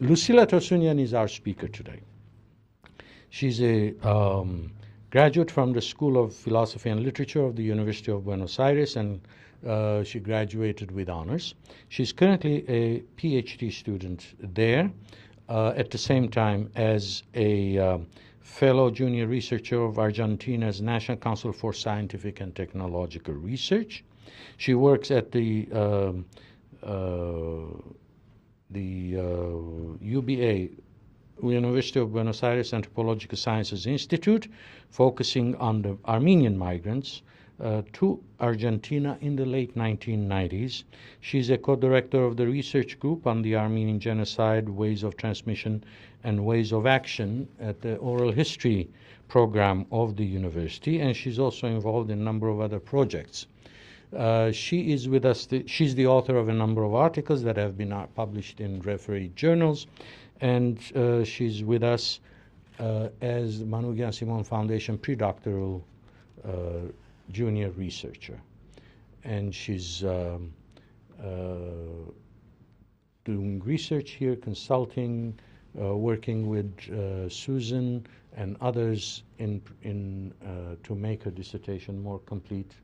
Lucila Tossounian is our speaker today. She's a graduate from the School of Philosophy and Literature of the University of Buenos Aires, and she graduated with honors. She's currently a PhD student there, at the same time as a fellow junior researcher of Argentina's National Council for Scientific and Technological Research. She works at the UBA, University of Buenos Aires Anthropological Sciences Institute, focusing on the Armenian migrants to Argentina in the late 1990s. She's a co-director of the research group on the Armenian genocide, ways of transmission, and ways of action at the oral history program of the university, and she's also involved in a number of other projects. She is with us. She's the author of a number of articles that have been published in refereed journals, and she's with us as the Manoogian Simone Foundation Pre-doctoral junior researcher. And she's doing research here, consulting, working with Susan and others to make her dissertation more complete.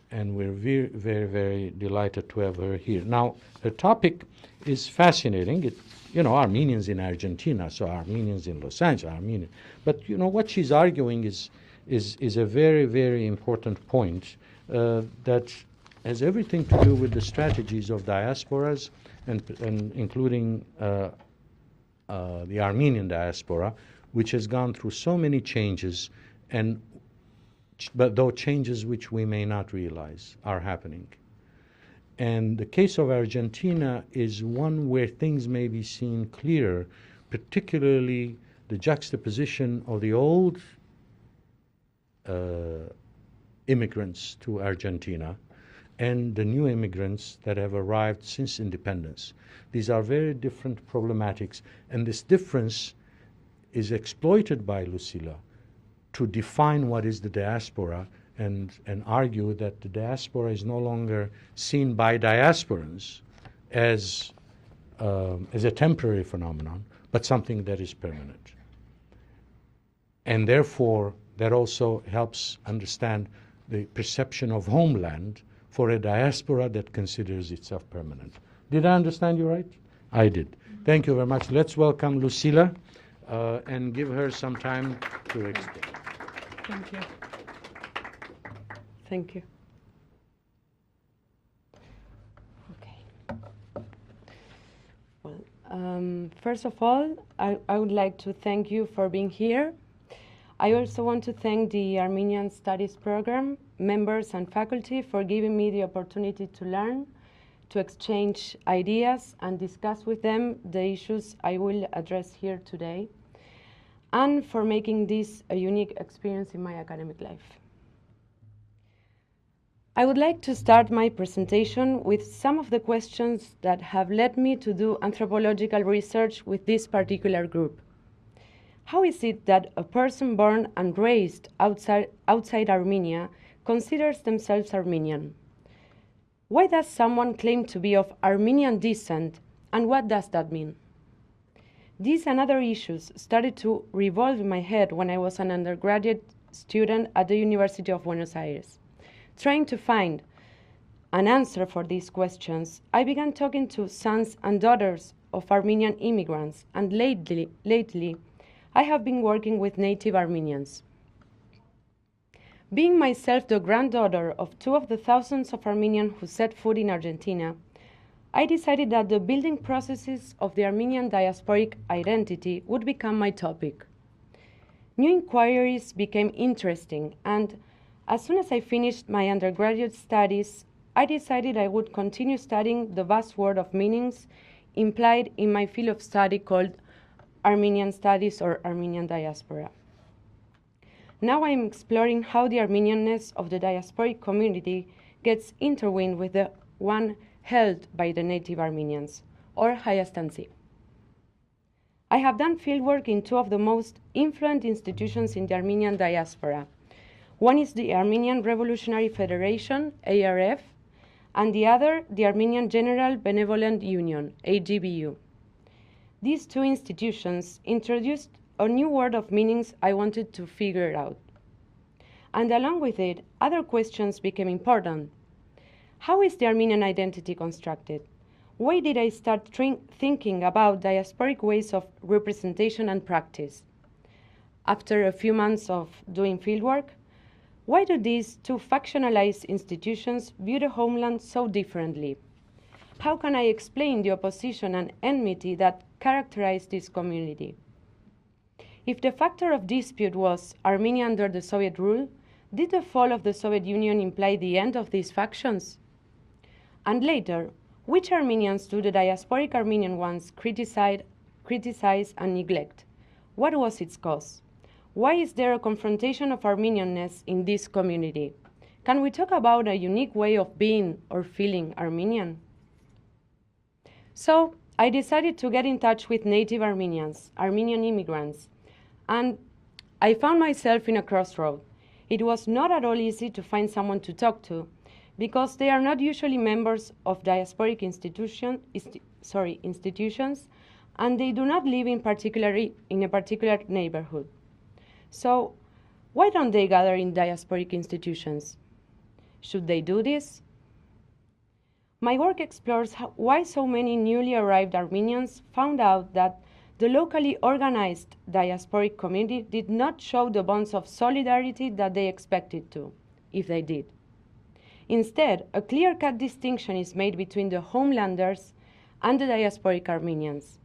And we're very, very, very delighted to have her here. Now, the topic is fascinating. Armenians in Argentina, so Armenians in Los Angeles, Armenian. But, what she's arguing is a very, very important point that has everything to do with the strategies of diasporas and including the Armenian diaspora, which has gone through so many changes, but those changes which we may not realize are happening. And the case of Argentina is one where things may be seen clearer, particularly the juxtaposition of the old immigrants to Argentina and the new immigrants that have arrived since independence. These are very different problematics, and this difference is exploited by Lucila to define what is the diaspora and argue that the diaspora is no longer seen by diasporans as a temporary phenomenon, but something that is permanent. And therefore, that also helps understand the perception of homeland for a diaspora that considers itself permanent. Did I understand you right? I did. Thank you very much. Let's welcome Lucila and give her some time to explain. Thank you. Thank you. Okay. Well, first of all, I would like to thank you for being here. I also want to thank the Armenian Studies Program members and faculty for giving me the opportunity to learn, to exchange ideas, and discuss with them the issues I will address here today, and for making this a unique experience in my academic life. I would like to start my presentation with some of the questions that have led me to do anthropological research with this particular group. How is it that a person born and raised outside Armenia considers themselves Armenian? Why does someone claim to be of Armenian descent, and what does that mean? These and other issues started to revolve in my head when I was an undergraduate student at the University of Buenos Aires. Trying to find an answer for these questions, I began talking to sons and daughters of Armenian immigrants, and lately I have been working with native Armenians. Being myself the granddaughter of two of the thousands of Armenians who set foot in Argentina, I decided that the building processes of the Armenian diasporic identity would become my topic. New inquiries became interesting, and as soon as I finished my undergraduate studies, I decided I would continue studying the vast world of meanings implied in my field of study called Armenian Studies or Armenian Diaspora. Now I am exploring how the Armenianness of the diasporic community gets intertwined with the one held by the native Armenians, or Hayastansi. I have done fieldwork in two of the most influential institutions in the Armenian diaspora. One is the Armenian Revolutionary Federation, ARF, and the other, the Armenian General Benevolent Union, AGBU. These two institutions introduced a new world of meanings I wanted to figure out. And along with it, other questions became important. How is the Armenian identity constructed? Why did I start thinking about diasporic ways of representation and practice? After a few months of doing fieldwork, why do these two factionalized institutions view the homeland so differently? How can I explain the opposition and enmity that characterize this community? If the factor of dispute was Armenia under the Soviet rule, did the fall of the Soviet Union imply the end of these factions? And later, which Armenians do the diasporic Armenian ones criticize and neglect? What was its cause? Why is there a confrontation of Armenianness in this community? Can we talk about a unique way of being or feeling Armenian? So I decided to get in touch with native Armenians, Armenian immigrants, and I found myself in a crossroad. It was not at all easy to find someone to talk to because they are not usually members of diasporic institutions, and they do not live in a particular neighborhood. So why don't they gather in diasporic institutions? Should they do this? My work explores why so many newly arrived Armenians found out that the locally organized diasporic community did not show the bonds of solidarity that they expected to, if they did. Instead, a clear-cut distinction is made between the homelanders and the diasporic Armenians.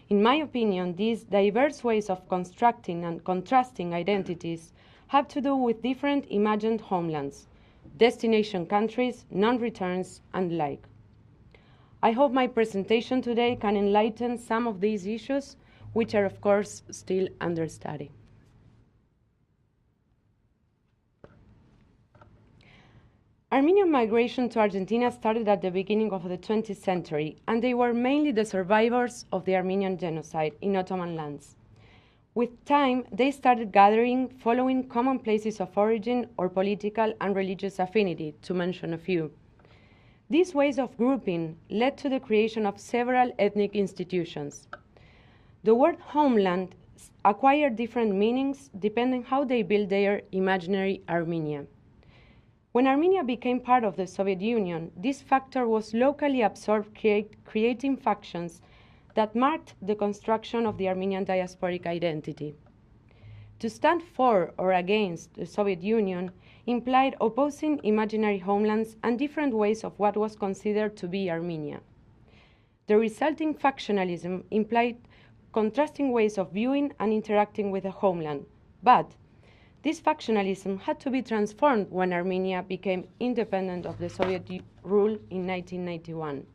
In my opinion, these diverse ways of constructing and contrasting identities have to do with different imagined homelands, destination countries, non-returns, and like. I hope my presentation today can enlighten some of these issues, which are, of course, still under study. Armenian migration to Argentina started at the beginning of the 20th century, and they were mainly the survivors of the Armenian genocide in Ottoman lands. With time, they started gathering following common places of origin or political and religious affinity, to mention a few. These ways of grouping led to the creation of several ethnic institutions. The word homeland acquired different meanings depending how they built their imaginary Armenia. When Armenia became part of the Soviet Union, this factor was locally absorbed, creating factions that marked the construction of the Armenian diasporic identity. To stand for or against the Soviet Union implied opposing imaginary homelands and different ways of what was considered to be Armenia. The resulting factionalism implied contrasting ways of viewing and interacting with the homeland, but this factionalism had to be transformed when Armenia became independent of the Soviet rule in 1991.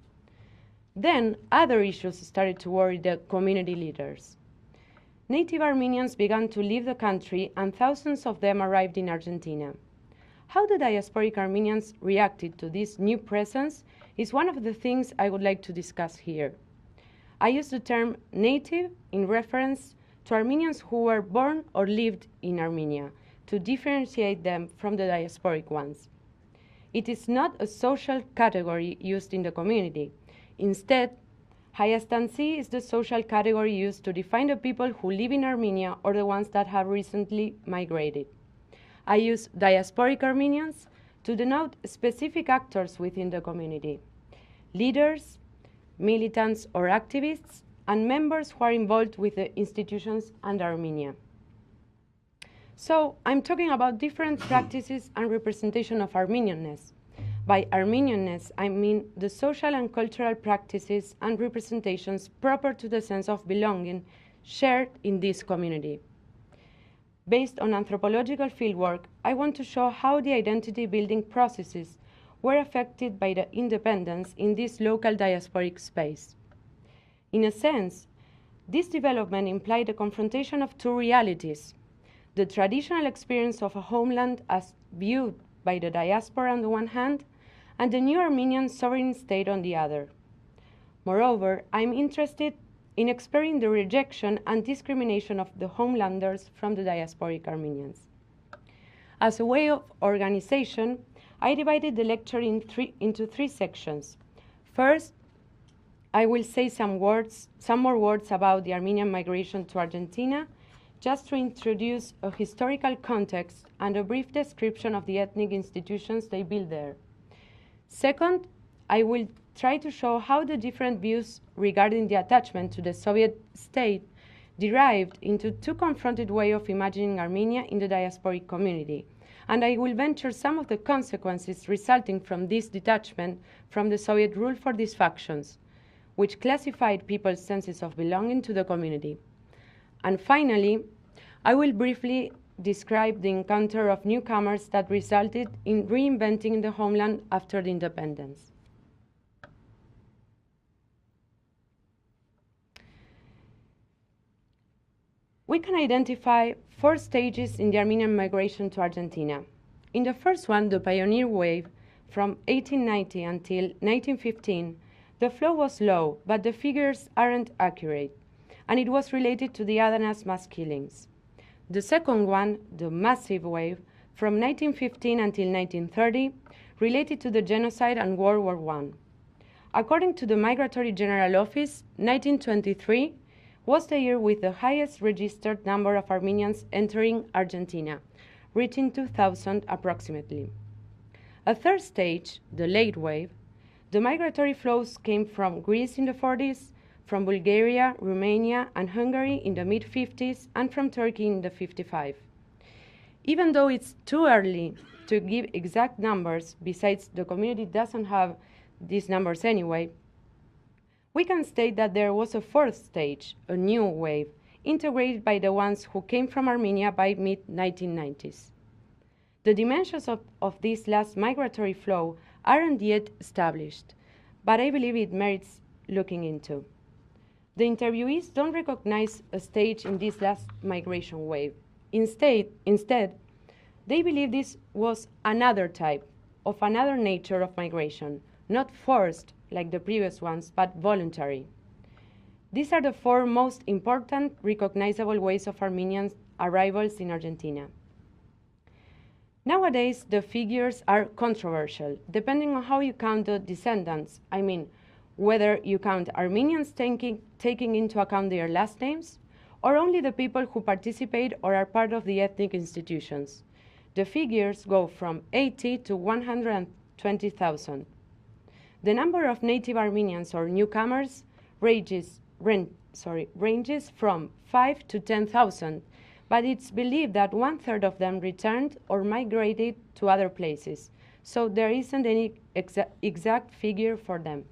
Then other issues started to worry the community leaders. Native Armenians began to leave the country and thousands of them arrived in Argentina. How the diasporic Armenians reacted to this new presence is one of the things I would like to discuss here. I use the term native in reference to Armenians who were born or lived in Armenia to differentiate them from the diasporic ones. It is not a social category used in the community. Instead, Hayastansi is the social category used to define the people who live in Armenia or the ones that have recently migrated. I use diasporic Armenians to denote specific actors within the community, leaders, militants or activists, and members who are involved with the institutions and Armenia. So I'm talking about different practices and representation of Armenianness. By Armenianness, I mean the social and cultural practices and representations proper to the sense of belonging shared in this community. Based on anthropological fieldwork, I want to show how the identity-building processes were affected by the independence in this local diasporic space. In a sense, this development implied a confrontation of two realities: the traditional experience of a homeland as viewed by the diaspora on the one hand, and the new Armenian sovereign state on the other. Moreover, I'm interested in exploring the rejection and discrimination of the homelanders from the diasporic Armenians. As a way of organization, I divided the lecture into three sections. First, I will say some more words about the Armenian migration to Argentina, just to introduce a historical context and a brief description of the ethnic institutions they built there. Second, I will try to show how the different views regarding the attachment to the Soviet state derived into two confronted ways of imagining Armenia in the diasporic community. And I will venture some of the consequences resulting from this detachment from the Soviet rule for these factions, which classified people's senses of belonging to the community. And finally, I will briefly describe the encounter of newcomers that resulted in reinventing the homeland after the independence. We can identify 4 stages in the Armenian migration to Argentina. In the first one, the pioneer wave, from 1890 until 1915, the flow was low, but the figures aren't accurate, and it was related to the Adanas mass killings. The second one, the massive wave, from 1915 until 1930, related to the genocide and World War I. According to the Migratory General Office, 1923 was the year with the highest registered number of Armenians entering Argentina, reaching 2,000 approximately. A third stage, the late wave, the migratory flows came from Greece in the 40s, from Bulgaria, Romania, and Hungary in the mid-50s, and from Turkey in the 55. Even though it's too early to give exact numbers, besides the community doesn't have these numbers anyway, we can state that there was a fourth stage, a new wave, integrated by the ones who came from Armenia by mid-1990s. The dimensions of this last migratory flow aren't yet established, but I believe it merits looking into. The interviewees don't recognize a stage in this last migration wave. Instead, they believe this was another type, of another nature of migration, not forced like the previous ones, but voluntary. These are the 4 most important recognizable ways of Armenian arrivals in Argentina. Nowadays, the figures are controversial, depending on how you count the descendants. I mean, whether you count Armenians taking into account their last names, or only the people who participate or are part of the ethnic institutions. The figures go from 80 to 120,000. The number of native Armenians or newcomers ranges from 5 to 10,000, but it's believed that 1/3 of them returned or migrated to other places, so there isn't any exact figure for them.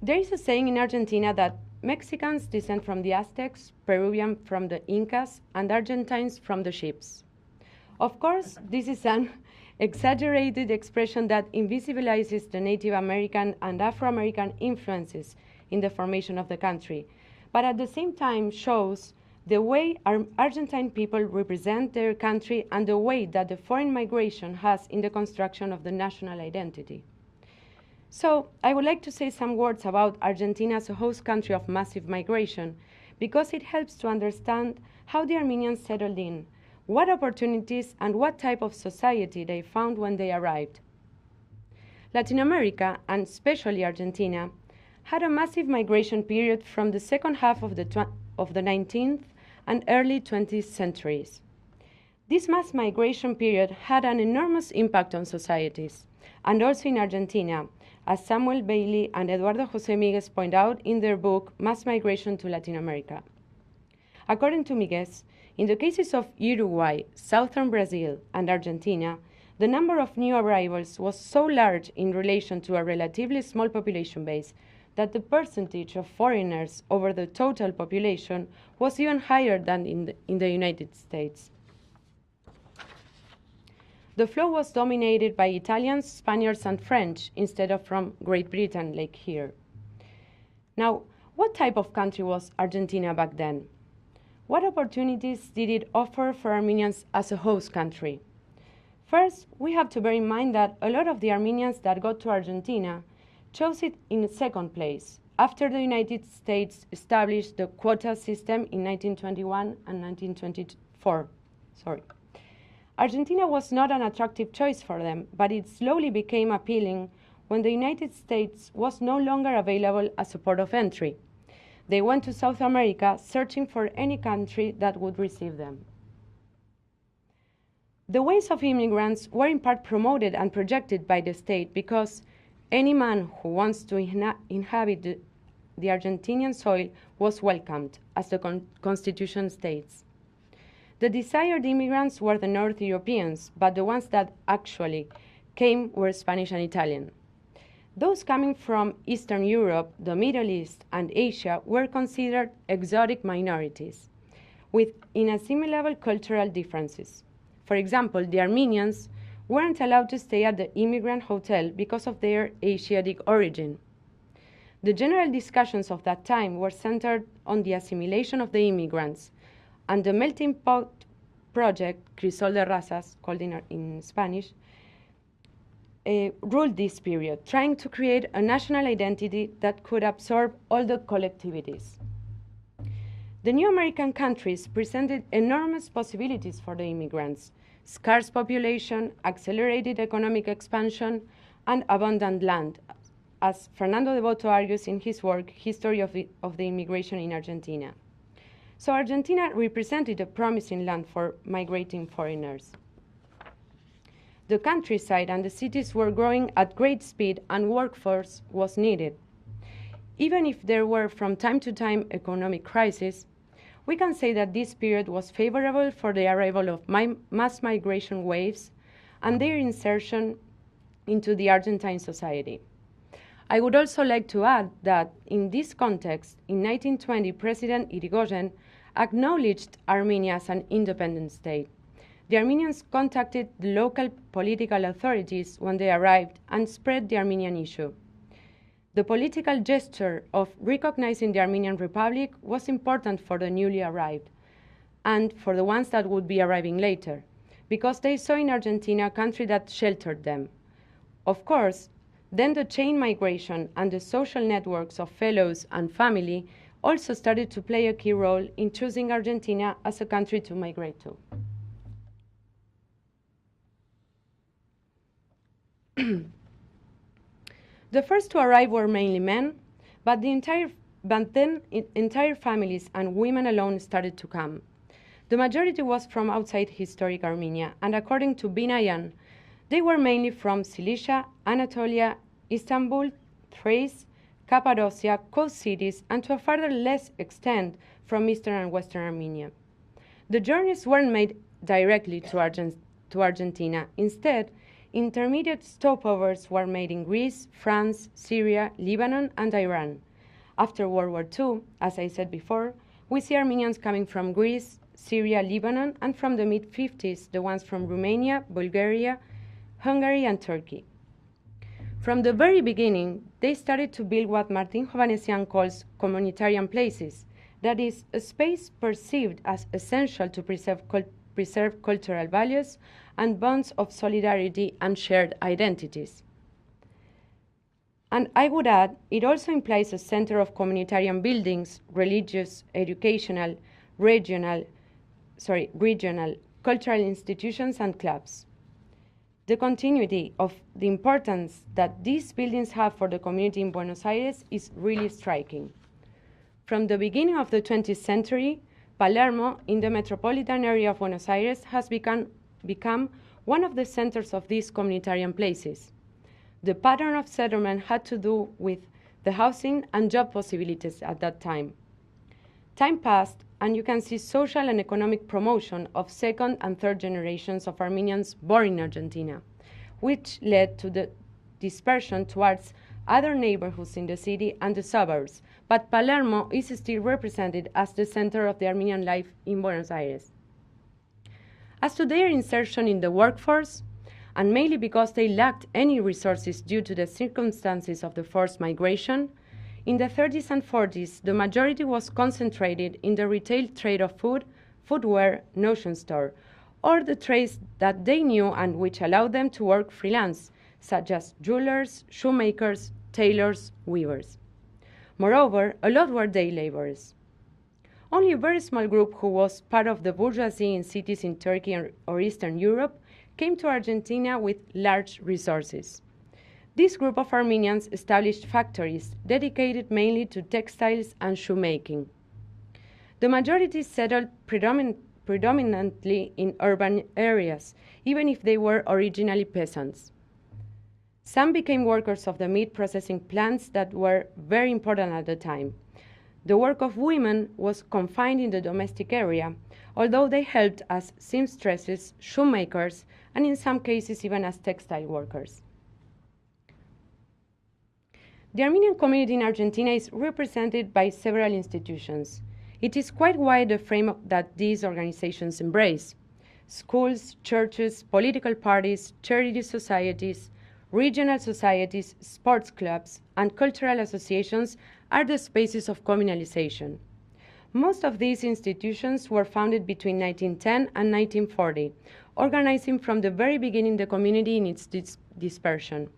There is a saying in Argentina that Mexicans descend from the Aztecs, Peruvian from the Incas, and Argentines from the ships. Of course, this is an exaggerated expression that invisibilizes the Native American and Afro-American influences in the formation of the country, but at the same time shows the way Argentine people represent their country and the way that the foreign migration has in the construction of the national identity. So I would like to say some words about Argentina as a host country of massive migration, because it helps to understand how the Armenians settled in, what opportunities and what type of society they found when they arrived. Latin America, and especially Argentina, had a massive migration period from the second half of the 19th and early 20th centuries. This mass migration period had an enormous impact on societies, and also in Argentina, as Samuel Bailey and Eduardo José Míguez point out in their book, Mass Migration to Latin America. According to Míguez, in the cases of Uruguay, southern Brazil, and Argentina, the number of new arrivals was so large in relation to a relatively small population base that the percentage of foreigners over the total population was even higher than in the United States. The flow was dominated by Italians, Spaniards, and French instead of from Great Britain, like here. Now, what type of country was Argentina back then? What opportunities did it offer for Armenians as a host country? First, we have to bear in mind that a lot of the Armenians that got to Argentina chose it in second place, after the United States established the quota system in 1921 and 1924. Argentina was not an attractive choice for them, but it slowly became appealing when the United States was no longer available as a port of entry. They went to South America searching for any country that would receive them. The ways of immigrants were in part promoted and projected by the state because any man who wants to inhabit the Argentinian soil was welcomed, as the Constitution states. The desired immigrants were the North Europeans, but the ones that actually came were Spanish and Italian. Those coming from Eastern Europe, the Middle East, and Asia were considered exotic minorities, with inassimilable cultural differences. For example, the Armenians weren't allowed to stay at the immigrant hotel because of their Asiatic origin. The general discussions of that time were centered on the assimilation of the immigrants, and the melting pot project, Crisol de Razas, called in Spanish, ruled this period, trying to create a national identity that could absorb all the collectivities. The new American countries presented enormous possibilities for the immigrants: scarce population, accelerated economic expansion, and abundant land, as Fernando Devoto argues in his work, History of the Immigration in Argentina. So Argentina represented a promising land for migrating foreigners. The countryside and the cities were growing at great speed and workforce was needed. Even if there were from time to time economic crises, we can say that this period was favorable for the arrival of mass migration waves and their insertion into the Argentine society. I would also like to add that in this context, in 1920, President Irigoyen acknowledged Armenia as an independent state. The Armenians contacted the local political authorities when they arrived and spread the Armenian issue. The political gesture of recognizing the Armenian Republic was important for the newly arrived and for the ones that would be arriving later, because they saw in Argentina a country that sheltered them. Of course, then the chain migration and the social networks of fellows and family also started to play a key role in choosing Argentina as a country to migrate to. The first to arrive were mainly men, but then entire families and women alone started to come. The majority was from outside historic Armenia, and according to Binayan, they were mainly from Cilicia, Anatolia, Istanbul, Thrace, Cappadocia, coast cities, and to a further less extent from eastern and western Armenia. The journeys weren't made directly to Argentina. Instead, intermediate stopovers were made in Greece, France, Syria, Lebanon, and Iran. After World War II, as I said before, we see Armenians coming from Greece, Syria, Lebanon, and from the mid-50s, the ones from Romania, Bulgaria, Hungary, and Turkey. From the very beginning, they started to build what Martin Hovhanessian calls communitarian places, that is, a space perceived as essential to preserve cultural values and bonds of solidarity and shared identities. And I would add, it also implies a center of communitarian buildings, religious, educational, regional, cultural institutions, and clubs. The continuity of the importance that these buildings have for the community in Buenos Aires is really striking. From the beginning of the 20th century, Palermo, in the metropolitan area of Buenos Aires, has become one of the centers of these communitarian places. The pattern of settlement had to do with the housing and job possibilities at that time. Time passed, and you can see social and economic promotion of second and third generations of Armenians born in Argentina, which led to the dispersion towards other neighborhoods in the city and the suburbs, but Palermo is still represented as the center of the Armenian life in Buenos Aires. As to their insertion in the workforce, and mainly because they lacked any resources due to the circumstances of the forced migration, in the 30s and 40s, the majority was concentrated in the retail trade of food, footwear, notion store, or the trades that they knew and which allowed them to work freelance, such as jewelers, shoemakers, tailors, weavers. Moreover, a lot were day laborers. Only a very small group who was part of the bourgeoisie in cities in Turkey or Eastern Europe came to Argentina with large resources. This group of Armenians established factories dedicated mainly to textiles and shoemaking. The majority settled predominantly in urban areas, even if they were originally peasants. Some became workers of the meat processing plants that were very important at the time. The work of women was confined in the domestic area, although they helped as seamstresses, shoemakers, and in some cases even as textile workers. The Armenian community in Argentina is represented by several institutions. It is quite wide the frame that these organizations embrace. Schools, churches, political parties, charity societies, regional societies, sports clubs, and cultural associations are the spaces of communalization. Most of these institutions were founded between 1910 and 1940, organizing from the very beginning the community in its dispersion.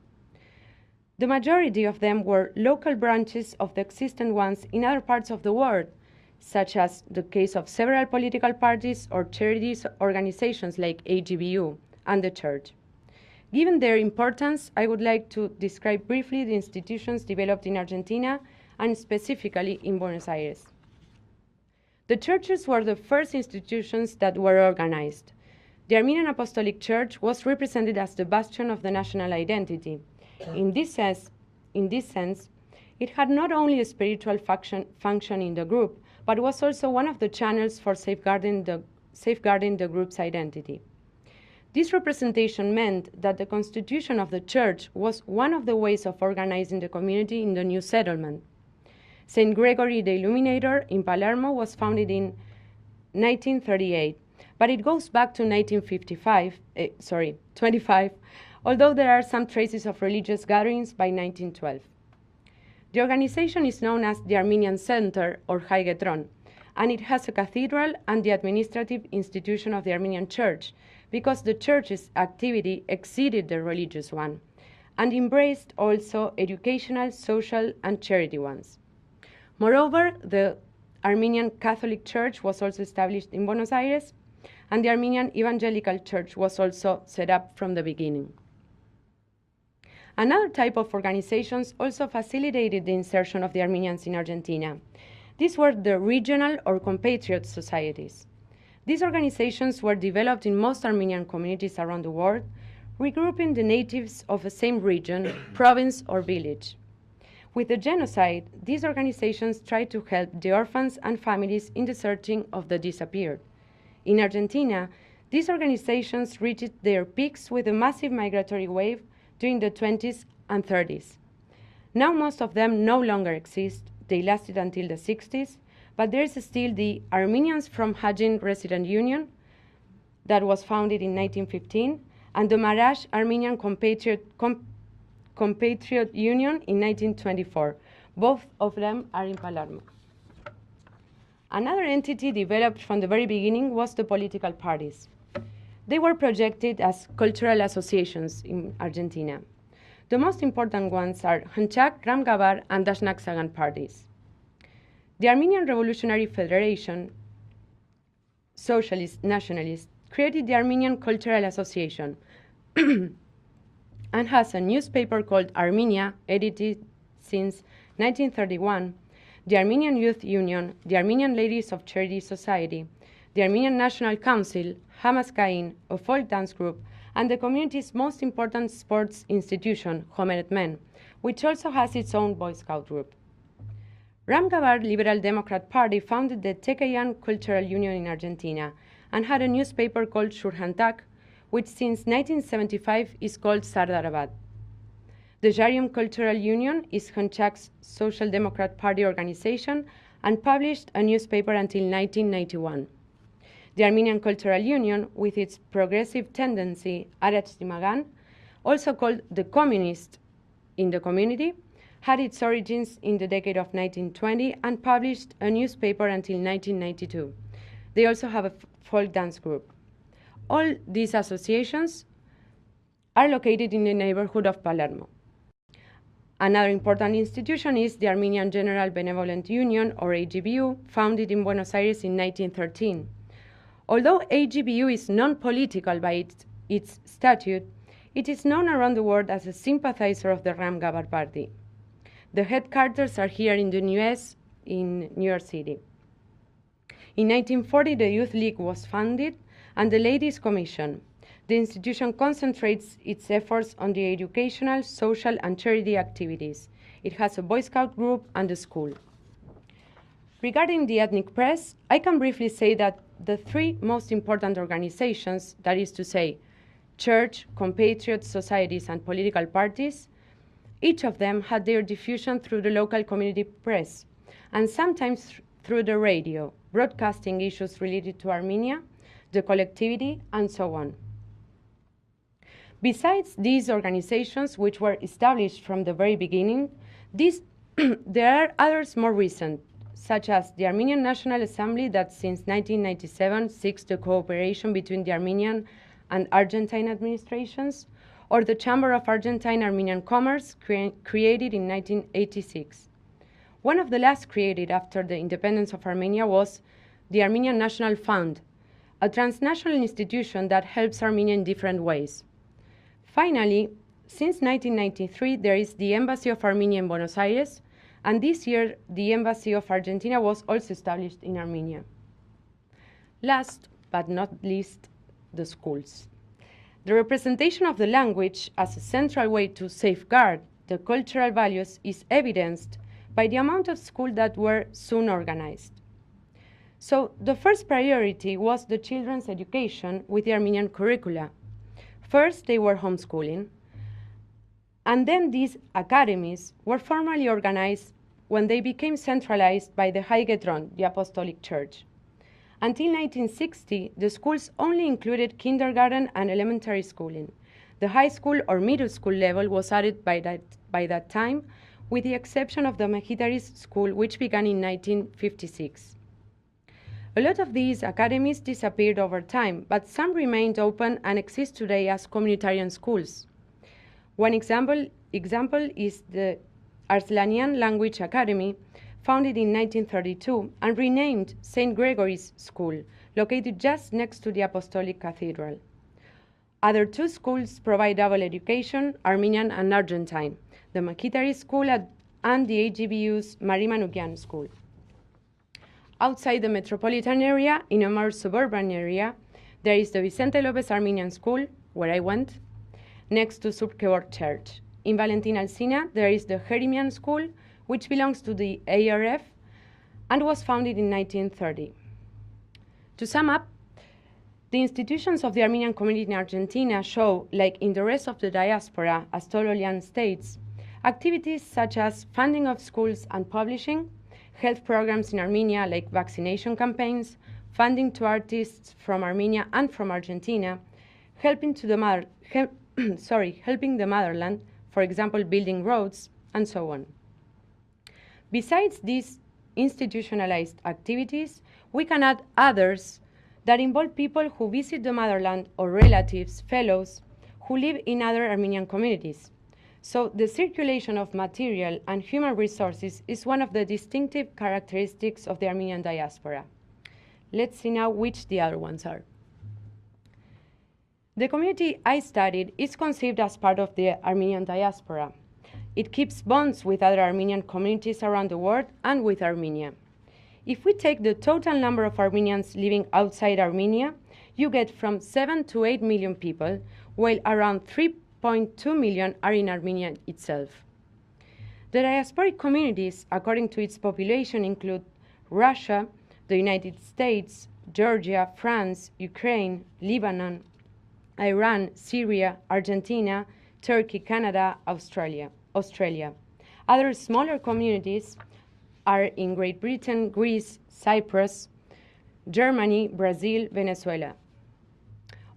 The majority of them were local branches of the existing ones in other parts of the world, such as the case of several political parties or charities organizations like AGBU and the church. Given their importance, I would like to describe briefly the institutions developed in Argentina and specifically in Buenos Aires. The churches were the first institutions that were organized. The Armenian Apostolic Church was represented as the bastion of the national identity. In this sense, it had not only a spiritual function in the group, but was also one of the channels for safeguarding the group's identity. This representation meant that the constitution of the church was one of the ways of organizing the community in the new settlement. St. Gregory the Illuminator in Palermo was founded in 1938, but it goes back to 25, although there are some traces of religious gatherings by 1912. The organization is known as the Armenian Center, or Haigetron, and it has a cathedral and the administrative institution of the Armenian Church, because the church's activity exceeded the religious one, and embraced also educational, social, and charity ones. Moreover, the Armenian Catholic Church was also established in Buenos Aires, and the Armenian Evangelical Church was also set up from the beginning. Another type of organizations also facilitated the insertion of the Armenians in Argentina. These were the regional or compatriot societies. These organizations were developed in most Armenian communities around the world, regrouping the natives of the same region, province, or village. With the genocide, these organizations tried to help the orphans and families in the searching of the disappeared. In Argentina, these organizations reached their peaks with a massive migratory wave during the 20s and 30s. Now most of them no longer exist. They lasted until the 60s, but there is still the Armenians from Hajin Resident Union that was founded in 1915, and the Marash Armenian Compatriot Union in 1924. Both of them are in Palermo. Another entity developed from the very beginning was the political parties. They were projected as cultural associations in Argentina. The most important ones are Hınçak, Ramgabar, and Dashnak Sagan parties. The Armenian Revolutionary Federation, socialist nationalist, created the Armenian Cultural Association and has a newspaper called Armenia, edited since 1931, the Armenian Youth Union, the Armenian Ladies of Charity Society, the Armenian National Council, Hamaskain, a folk dance group, and the community's most important sports institution, Homeret Men, which also has its own Boy Scout group. Ramgabar Liberal Democrat Party founded the Tekeyan Cultural Union in Argentina and had a newspaper called Shurhantak, which since 1975 is called Sardarabad. The Jarium Cultural Union is Hınçak's Social Democrat Party organization and published a newspaper until 1991. The Armenian Cultural Union, with its progressive tendency, Araç Dimagan, also called the Communist in the community, had its origins in the decade of 1920 and published a newspaper until 1992. They also have a folk dance group. All these associations are located in the neighborhood of Palermo. Another important institution is the Armenian General Benevolent Union, or AGBU, founded in Buenos Aires in 1913. Although AGBU is non-political by its statute, it is known around the world as a sympathizer of the Ram Gabar Party. The headquarters are here in the US, in New York City. In 1940, the Youth League was founded and the Ladies' Commission. The institution concentrates its efforts on the educational, social, and charity activities. It has a Boy Scout group and a school. Regarding the ethnic press, I can briefly say that the three most important organizations, that is to say, church, compatriot societies, and political parties, each of them had their diffusion through the local community press, and sometimes through the radio, broadcasting issues related to Armenia, the collectivity, and so on. Besides these organizations, which were established from the very beginning, there are others more recent, such as the Armenian National Assembly that since 1997 seeks the cooperation between the Armenian and Argentine administrations, or the Chamber of Argentine Armenian Commerce, created in 1986. One of the last created after the independence of Armenia was the Armenian National Fund, a transnational institution that helps Armenia in different ways. Finally, since 1993, there is the Embassy of Armenia in Buenos Aires, and this year, the Embassy of Argentina was also established in Armenia. Last but not least, the schools. The representation of the language as a central way to safeguard the cultural values is evidenced by the amount of schools that were soon organized. So the first priority was the children's education with the Armenian curricula. First, they were homeschooling, and then these academies were formally organized when they became centralized by the High-Getron, the Apostolic Church. Until 1960, the schools only included kindergarten and elementary schooling. The high school or middle school level was added by that time, with the exception of the Mejitaris School, which began in 1956. A lot of these academies disappeared over time, but some remained open and exist today as communitarian schools. One example is the Arslanian Language Academy, founded in 1932 and renamed St. Gregory's School, located just next to the Apostolic Cathedral. Other two schools provide double education, Armenian and Argentine, the Mejitari School and the AGBU's Manoogian School. Outside the metropolitan area, in a more suburban area, there is the Vicente Lopez Armenian School, where I went, next to Surkeborg Church. In Valentin Alsina, there is the Jeremian School, which belongs to the ARF and was founded in 1930. To sum up, the institutions of the Armenian community in Argentina show, like in the rest of the diaspora, as Tossounian states, activities such as funding of schools and publishing, health programs in Armenia like vaccination campaigns, funding to artists from Armenia and from Argentina, helping the motherland, for example, building roads, and so on. Besides these institutionalized activities, we can add others that involve people who visit the motherland or relatives, fellows, who live in other Armenian communities. So the circulation of material and human resources is one of the distinctive characteristics of the Armenian diaspora. Let's see now which the other ones are. The community I studied is conceived as part of the Armenian diaspora. It keeps bonds with other Armenian communities around the world and with Armenia. If we take the total number of Armenians living outside Armenia, you get from 7 to 8 million people, while around 3.2 million are in Armenia itself. The diasporic communities, according to its population, include Russia, the United States, Georgia, France, Ukraine, Lebanon, Iran, Syria, Argentina, Turkey, Canada, Australia. Other smaller communities are in Great Britain, Greece, Cyprus, Germany, Brazil, Venezuela.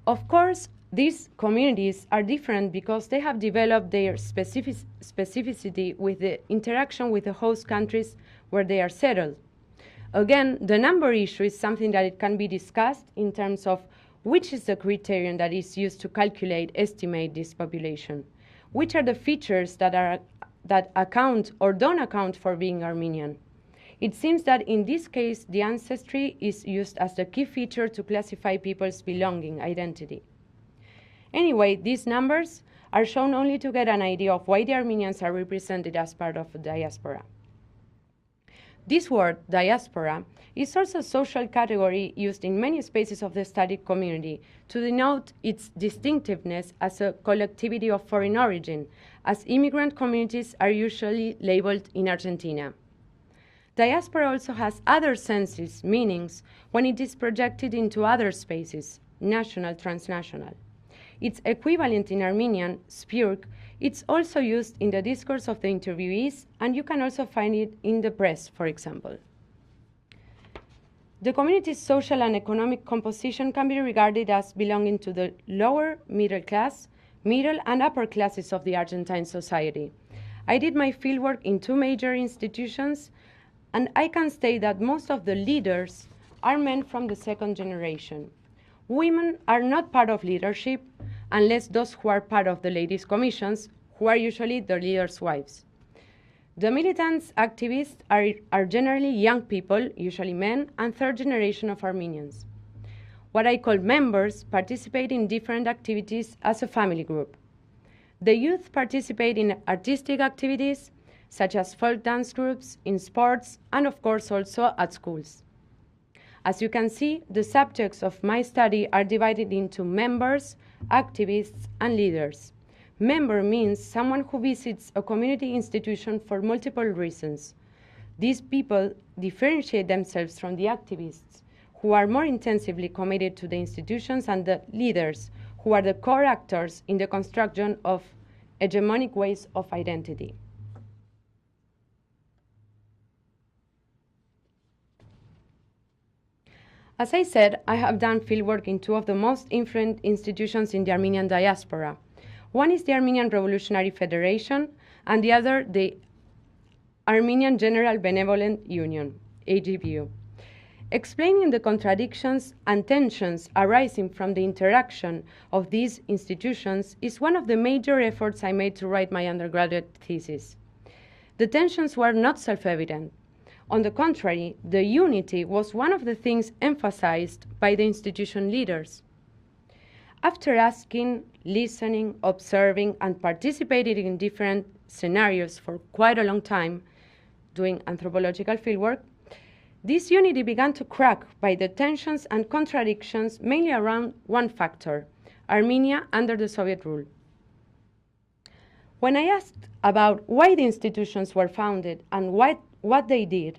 Of course, these communities are different because they have developed their specificity with the interaction with the host countries where they are settled. Again, the number issue is something that it can be discussed in terms of which is the criterion that is used to estimate this population. Which are the features that are that account or don't account for being Armenian. It seems that in this case, the ancestry is used as the key feature to classify people's belonging identity. Anyway, these numbers are shown only to get an idea of why the Armenians are represented as part of a diaspora. This word, diaspora, is also a social category used in many spaces of the studied community to denote its distinctiveness as a collectivity of foreign origin, as immigrant communities are usually labeled in Argentina. Diaspora also has other senses, meanings, when it is projected into other spaces, national, transnational. Its equivalent in Armenian, spurg, it's also used in the discourse of the interviewees, and you can also find it in the press, for example. The community's social and economic composition can be regarded as belonging to the lower middle class, middle and upper classes of the Argentine society. I did my fieldwork in two major institutions, and I can state that most of the leaders are men from the second generation. Women are not part of leadership, unless those who are part of the ladies' commissions, who are usually the leaders' wives. The militants activists are generally young people, usually men, and third generation of Armenians. What I call members participate in different activities as a family group. The youth participate in artistic activities, such as folk dance groups, in sports, and of course also at schools. As you can see, the subjects of my study are divided into members, activists, and leaders. Member means someone who visits a community institution for multiple reasons. These people differentiate themselves from the activists, who are more intensively committed to the institutions, and the leaders, who are the core actors in the construction of hegemonic ways of identity. As I said, I have done fieldwork in two of the most influential institutions in the Armenian diaspora. One is the Armenian Revolutionary Federation, and the other the Armenian General Benevolent Union, AGBU. Explaining the contradictions and tensions arising from the interaction of these institutions is one of the major efforts I made to write my undergraduate thesis. The tensions were not self-evident. On the contrary, the unity was one of the things emphasized by the institution leaders. After asking, listening, observing, and participating in different scenarios for quite a long time, doing anthropological fieldwork, this unity began to crack by the tensions and contradictions mainly around one factor, Armenia under the Soviet rule. When I asked about why the institutions were founded and what they did,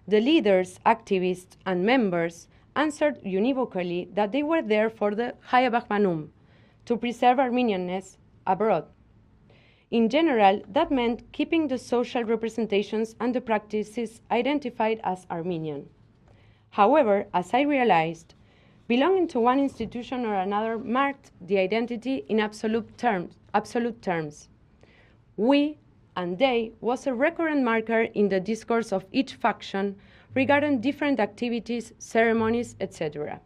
the leaders, activists, and members answered univocally that they were there for the Hayabach Manum, to preserve Armenianness abroad. In general, that meant keeping the social representations and the practices identified as Armenian. However, as I realized, belonging to one institution or another marked the identity in absolute terms. We and they was a recurrent marker in the discourse of each faction regarding different activities, ceremonies, etc.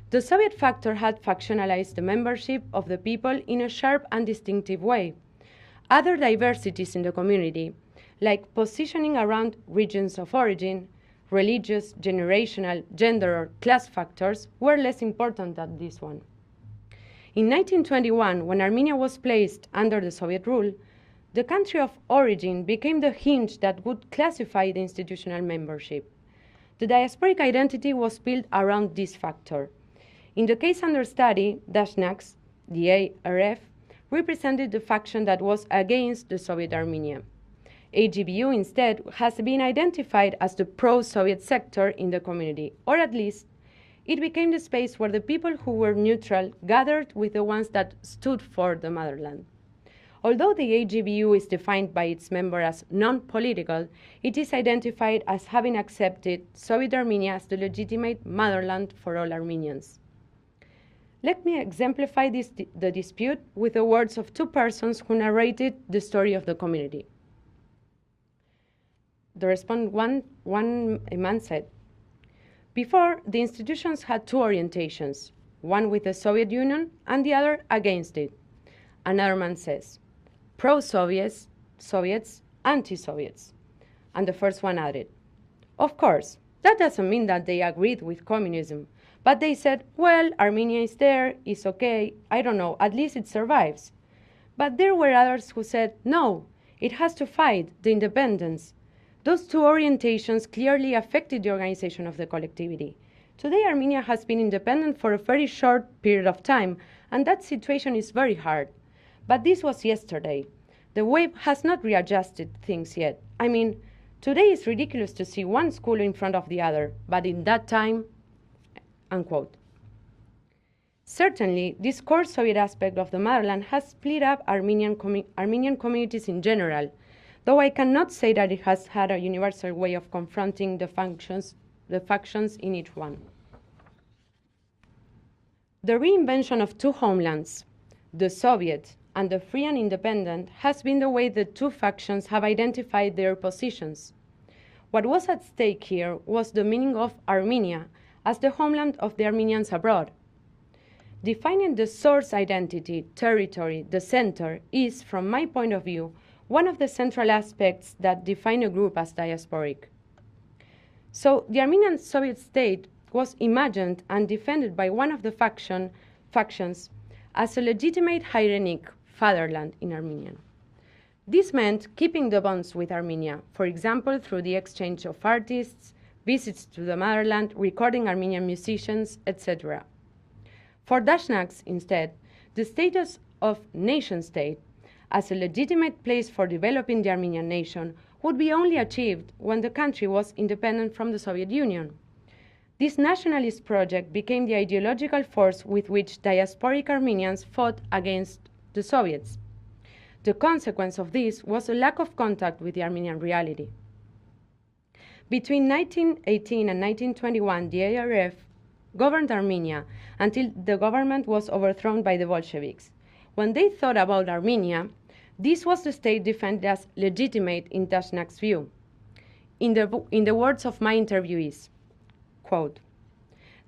The Soviet factor had factionalized the membership of the people in a sharp and distinctive way. Other diversities in the community, like positioning around regions of origin, religious, generational, gender, or class factors, were less important than this one. In 1921, when Armenia was placed under the Soviet rule, the country of origin became the hinge that would classify the institutional membership. The diasporic identity was built around this factor. In the case under study, Dashnaks, the ARF, represented the faction that was against the Soviet Armenia. AGBU instead has been identified as the pro-Soviet sector in the community, or at least it became the space where the people who were neutral gathered with the ones that stood for the motherland. Although the AGBU is defined by its member as non-political, it is identified as having accepted Soviet Armenia as the legitimate motherland for all Armenians. Let me exemplify the dispute with the words of two persons who narrated the story of the community. The respondent, one man said, "Before, the institutions had two orientations, one with the Soviet Union and the other against it." Another man says, "Pro-Soviets, Soviets, anti-Soviets. And the first one added, of course, that doesn't mean that they agreed with communism, but they said, well, Armenia is there, it's okay, I don't know, at least it survives. But there were others who said, no, it has to fight the independence. Those two orientations clearly affected the organization of the collectivity. Today, Armenia has been independent for a very short period of time, and that situation is very hard. But this was yesterday. The wave has not readjusted things yet. I mean, today it's ridiculous to see one school in front of the other, but in that time, unquote. Certainly, this core Soviet aspect of the motherland has split up Armenian communities in general, though I cannot say that it has had a universal way of confronting the factions in each one. The reinvention of two homelands, the Soviet and the free and independent, has been the way the two factions have identified their positions. What was at stake here was the meaning of Armenia as the homeland of the Armenians abroad. Defining the source identity, territory, the center, is, from my point of view, one of the central aspects that define a group as diasporic. So the Armenian Soviet state was imagined and defended by one of the factions as a legitimate Hellenic fatherland in Armenian. This meant keeping the bonds with Armenia, for example, through the exchange of artists, visits to the motherland, recording Armenian musicians, etc. For Dashnaks, instead, the status of nation-state as a legitimate place for developing the Armenian nation would be only achieved when the country was independent from the Soviet Union. This nationalist project became the ideological force with which diasporic Armenians fought against the Soviets. The consequence of this was a lack of contact with the Armenian reality. Between 1918 and 1921, the ARF governed Armenia until the government was overthrown by the Bolsheviks. When they thought about Armenia, this was the state defended as legitimate in Dashnak's view. In the words of my interviewees, quote,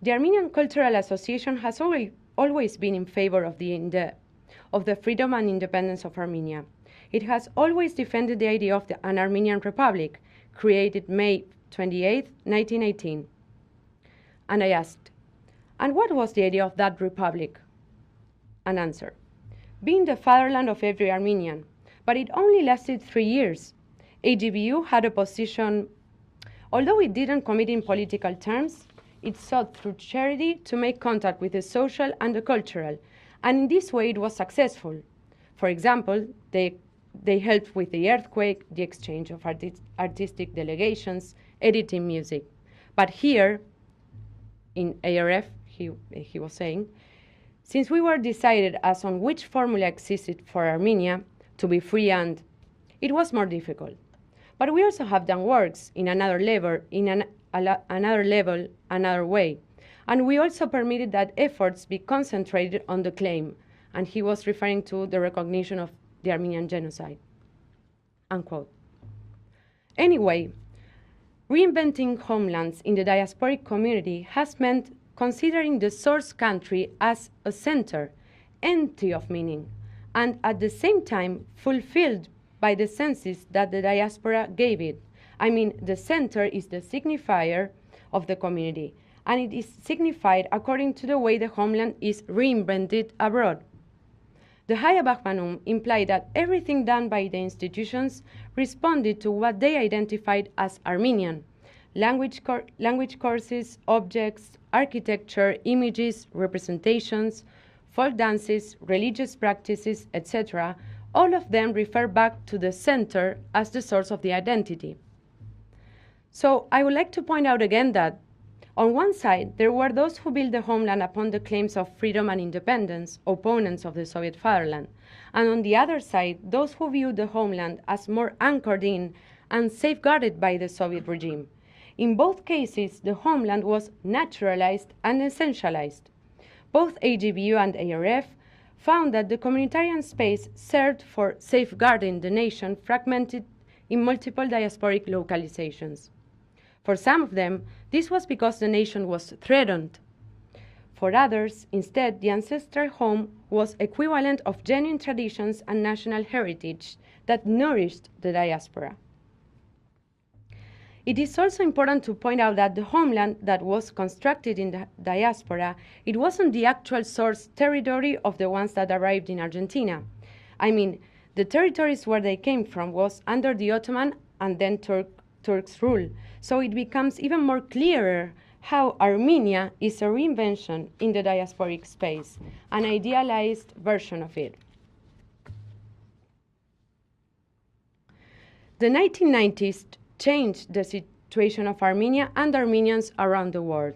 the Armenian Cultural Association has always been in favor of the freedom and independence of Armenia. It has always defended the idea of an Armenian Republic, created May 28, 1918. And I asked, and what was the idea of that republic? An answer, being the fatherland of every Armenian, but it only lasted 3 years. AGBU had a position, although it didn't commit in political terms, it sought through charity to make contact with the social and the cultural, and in this way it was successful. For example, they helped with the earthquake, the exchange of artistic delegations, editing music. But here, in ARF, he was saying, since we were decided as on which formula existed for Armenia to be free, and it was more difficult. But we also have done works in another level, another way. And we also permitted that efforts be concentrated on the claim, and he was referring to the recognition of the Armenian genocide, unquote. Anyway, reinventing homelands in the diasporic community has meant considering the source country as a center, empty of meaning, and at the same time fulfilled by the senses that the diaspora gave it. I mean, the center is the signifier of the community, and it is signified according to the way the homeland is reinvented abroad. The Haya Bahmanum implied that everything done by the institutions responded to what they identified as Armenian: language courses, objects, architecture, images, representations, folk dances, religious practices, etc. All of them refer back to the center as the source of the identity. So I would like to point out again that on one side, there were those who built the homeland upon the claims of freedom and independence, opponents of the Soviet fatherland, and on the other side, those who viewed the homeland as more anchored in and safeguarded by the Soviet regime. In both cases, the homeland was naturalized and essentialized. Both AGBU and ARF found that the communitarian space served for safeguarding the nation fragmented in multiple diasporic localizations. For some of them, this was because the nation was threatened. For others, instead, the ancestral home was equivalent of genuine traditions and national heritage that nourished the diaspora. It is also important to point out that the homeland that was constructed in the diaspora, it wasn't the actual source territory of the ones that arrived in Argentina. I mean, the territories where they came from was under the Ottoman and then Turks' rule. So it becomes even more clearer how Armenia is a reinvention in the diasporic space, an idealized version of it. The 1990s changed the situation of Armenia and Armenians around the world.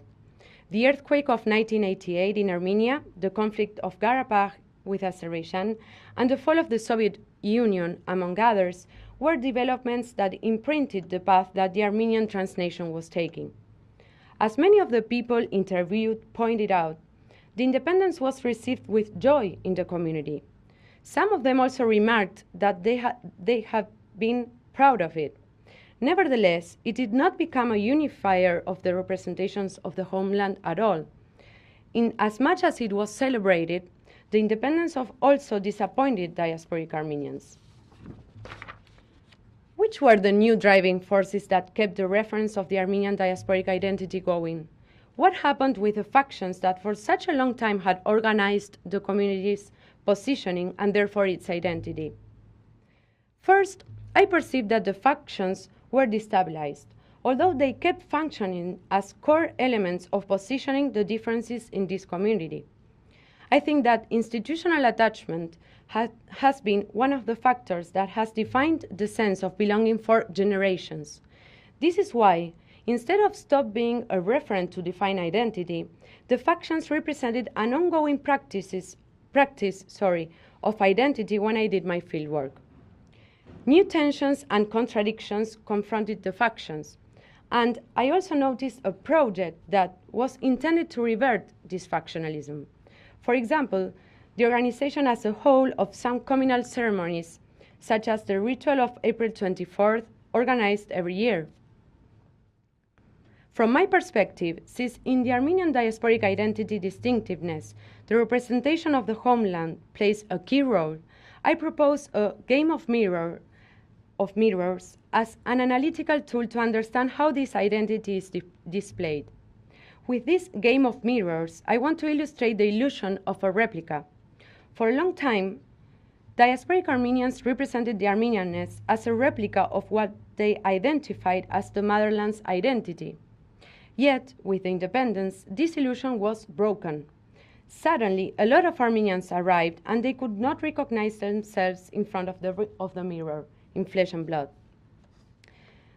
The earthquake of 1988 in Armenia, the conflict of Karabakh with Azerbaijan, and the fall of the Soviet Union, among others, were developments that imprinted the path that the Armenian transnation was taking. As many of the people interviewed pointed out, the independence was received with joy in the community. Some of them also remarked that they have been proud of it. Nevertheless, it did not become a unifier of the representations of the homeland at all. In as much as it was celebrated, the independence of also disappointed diasporic Armenians. Which were the new driving forces that kept the reference of the Armenian diasporic identity going? What happened with the factions that for such a long time had organized the community's positioning and therefore its identity? First, I perceived that the factions were destabilized, although they kept functioning as core elements of positioning the differences in this community. I think that institutional attachment has been one of the factors that has defined the sense of belonging for generations. This is why, instead of stop being a referent to define identity, the factions represented an ongoing practice of identity when I did my fieldwork. New tensions and contradictions confronted the factions, and I also noticed a project that was intended to revert this factionalism. For example, the organization as a whole of some communal ceremonies, such as the ritual of April 24th, organized every year. From my perspective, since in the Armenian diasporic identity distinctiveness, the representation of the homeland plays a key role, I propose a game of mirrors as an analytical tool to understand how this identity is displayed. With this game of mirrors, I want to illustrate the illusion of a replica. For a long time, diasporic Armenians represented the Armenianness as a replica of what they identified as the motherland's identity. Yet, with the independence, this illusion was broken. Suddenly, a lot of Armenians arrived, and they could not recognize themselves in front of the mirror, in flesh and blood.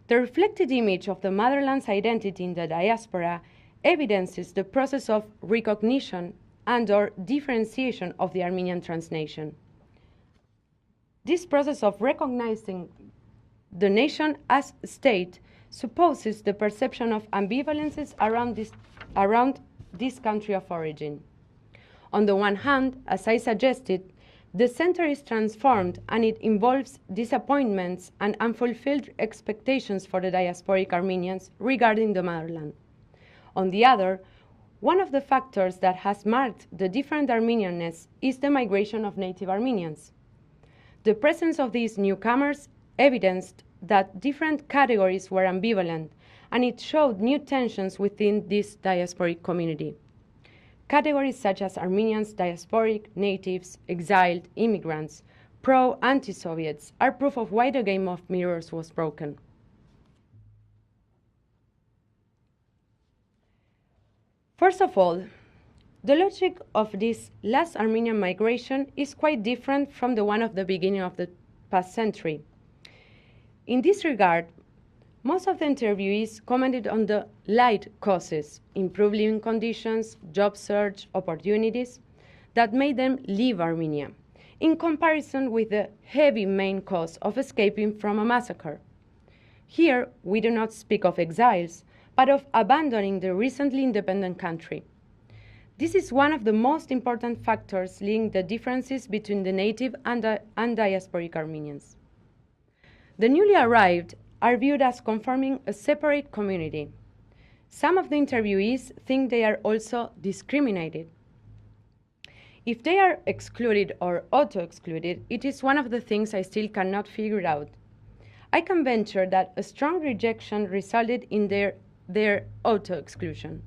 The reflected image of the motherland's identity in the diaspora evidences the process of recognition and/or differentiation of the Armenian transnation. This process of recognizing the nation as state supposes the perception of ambivalences around this country of origin. On the one hand, as I suggested, the center is transformed and it involves disappointments and unfulfilled expectations for the diasporic Armenians regarding the motherland. On the other, one of the factors that has marked the different Armenianness is the migration of native Armenians. The presence of these newcomers evidenced that different categories were ambivalent, and it showed new tensions within this diasporic community. Categories such as Armenians, diasporic, natives, exiled, immigrants, pro-anti-Soviets are proof of why the game of mirrors was broken. First of all, the logic of this last Armenian migration is quite different from the one of the beginning of the past century. In this regard, most of the interviewees commented on the light causes, improved living conditions, job search, opportunities, that made them leave Armenia, in comparison with the heavy main cause of escaping from a massacre. Here, we do not speak of exiles, but of abandoning the recently independent country. This is one of the most important factors linking the differences between the native and diasporic Armenians. The newly arrived are viewed as conforming a separate community. Some of the interviewees think they are also discriminated. If they are excluded or auto-excluded, it is one of the things I still cannot figure out. I can venture that a strong rejection resulted in their auto-exclusion.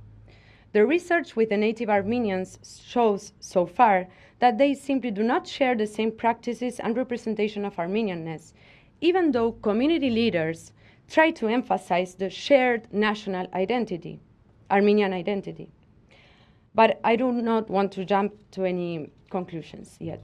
The research with the native Armenians shows so far that they simply do not share the same practices and representation of Armenianness, even though community leaders try to emphasize the shared national identity, Armenian identity. But I do not want to jump to any conclusions yet.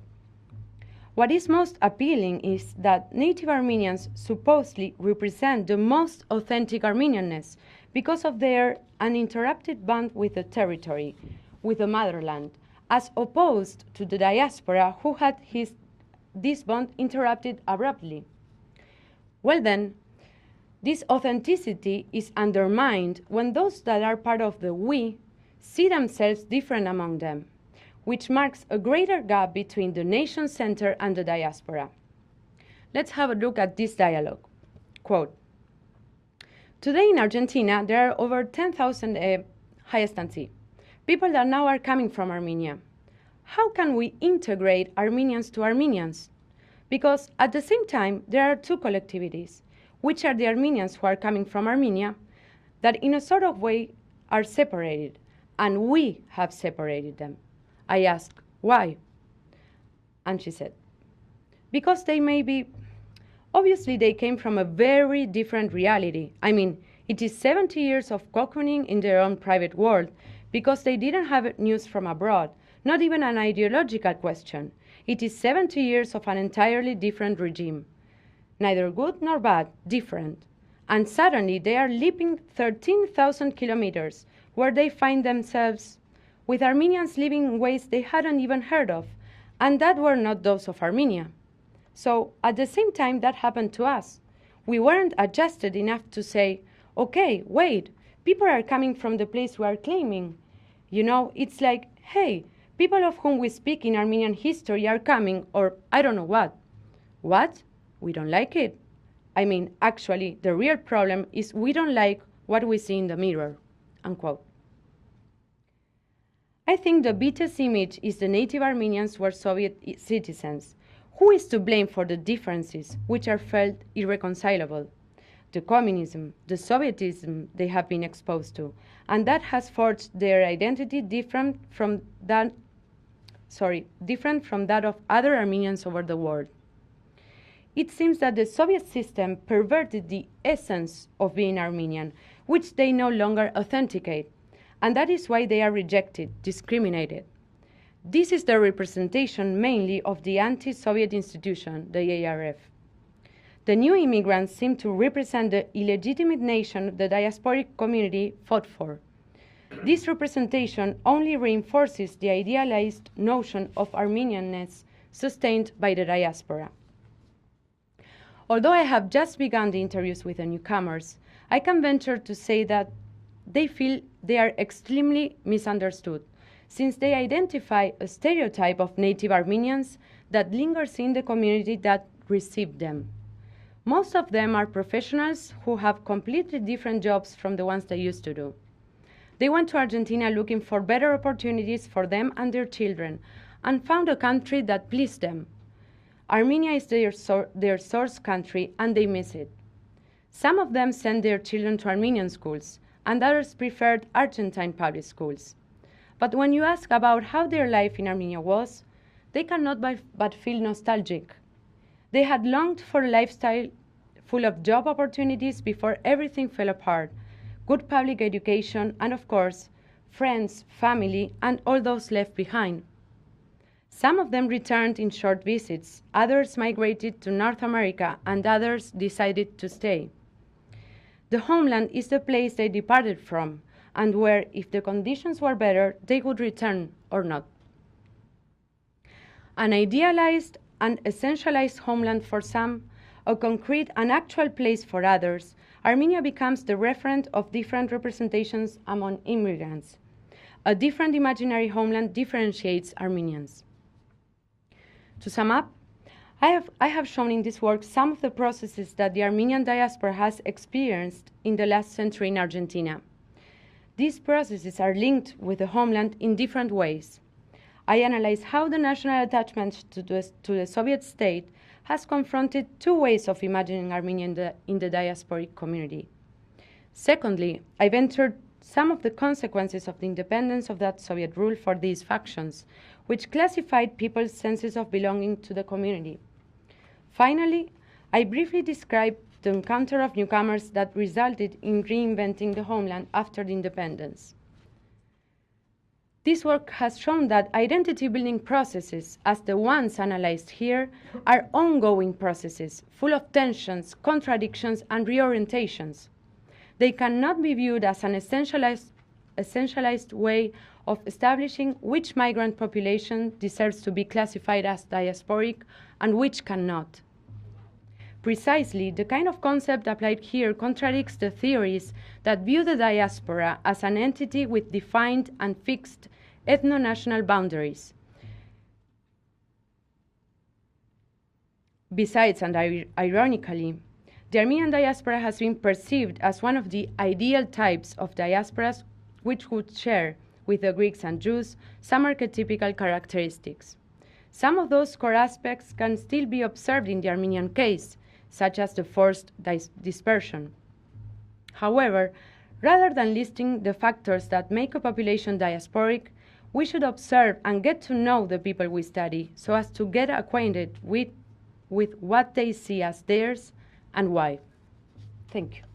What is most appealing is that native Armenians supposedly represent the most authentic Armenianness because of their uninterrupted bond with the territory, with the motherland, as opposed to the diaspora who had this bond interrupted abruptly. Well then, this authenticity is undermined when those that are part of the we see themselves different among them, which marks a greater gap between the nation center and the diaspora. Let's have a look at this dialogue. Quote, "Today in Argentina, there are over 10,000 Hayastansi, people that now are coming from Armenia. How can we integrate Armenians to Armenians? Because at the same time, there are two collectivities, which are the Armenians who are coming from Armenia, that in a sort of way are separated, and we have separated them." I asked, why? And she said, because they may be, obviously they came from a very different reality. I mean, it is 70 years of cocooning in their own private world because they didn't have news from abroad, not even an ideological question. It is 70 years of an entirely different regime. Neither good nor bad, different. And suddenly they are leaping 13,000 kilometers where they find themselves with Armenians living in ways they hadn't even heard of, and that were not those of Armenia. So at the same time that happened to us. We weren't adjusted enough to say, okay, wait, people are coming from the place we are claiming. You know, it's like, hey, people of whom we speak in Armenian history are coming, or I don't know what. What? We don't like it? I mean, actually, the real problem is we don't like what we see in the mirror, unquote. I think the biggest image is the native Armenians were Soviet citizens. Who is to blame for the differences which are felt irreconcilable? The communism, the Sovietism they have been exposed to, and that has forged their identity different from that of other Armenians over the world. It seems that the Soviet system perverted the essence of being Armenian, which they no longer authenticate, and that is why they are rejected, discriminated. This is the representation mainly of the anti-Soviet institution, the ARF. The new immigrants seem to represent the illegitimate nation the diasporic community fought for. This representation only reinforces the idealized notion of Armenianness sustained by the diaspora. Although I have just begun the interviews with the newcomers, I can venture to say that they feel they are extremely misunderstood, since they identify a stereotype of native Armenians that lingers in the community that received them. Most of them are professionals who have completely different jobs from the ones they used to do. They went to Argentina looking for better opportunities for them and their children, and found a country that pleased them. Armenia is their source country, and they miss it. Some of them send their children to Armenian schools, and others preferred Argentine public schools. But when you ask about how their life in Armenia was, they cannot but feel nostalgic. They had longed for a lifestyle full of job opportunities before everything fell apart, good public education, and of course, friends, family, and all those left behind. Some of them returned in short visits, others migrated to North America, and others decided to stay. The homeland is the place they departed from, and where, if the conditions were better, they would return or not. An idealized and essentialized homeland for some, a concrete and actual place for others, Armenia becomes the referent of different representations among immigrants. A different imaginary homeland differentiates Armenians. To sum up, I have shown in this work some of the processes that the Armenian diaspora has experienced in the last century in Argentina. these processes are linked with the homeland in different ways. I analyze how the national attachment to the Soviet state has confronted two ways of imagining Armenia in the diasporic community. Secondly, I ventured some of the consequences of the independence of that Soviet rule for these factions, which classified people's senses of belonging to the community. Finally, I briefly described the encounter of newcomers that resulted in reinventing the homeland after the independence. This work has shown that identity-building processes, as the ones analyzed here, are ongoing processes, full of tensions, contradictions, and reorientations. They cannot be viewed as an essentialized way of establishing which migrant population deserves to be classified as diasporic and which cannot. Precisely, the kind of concept applied here contradicts the theories that view the diaspora as an entity with defined and fixed ethno-national boundaries. Besides, and ironically, the Armenian diaspora has been perceived as one of the ideal types of diasporas which would share with the Greeks and Jews some archetypical characteristics. Some of those core aspects can still be observed in the Armenian case, such as the forced dispersion. However, rather than listing the factors that make a population diasporic, we should observe and get to know the people we study so as to get acquainted with what they see as theirs and why. Thank you.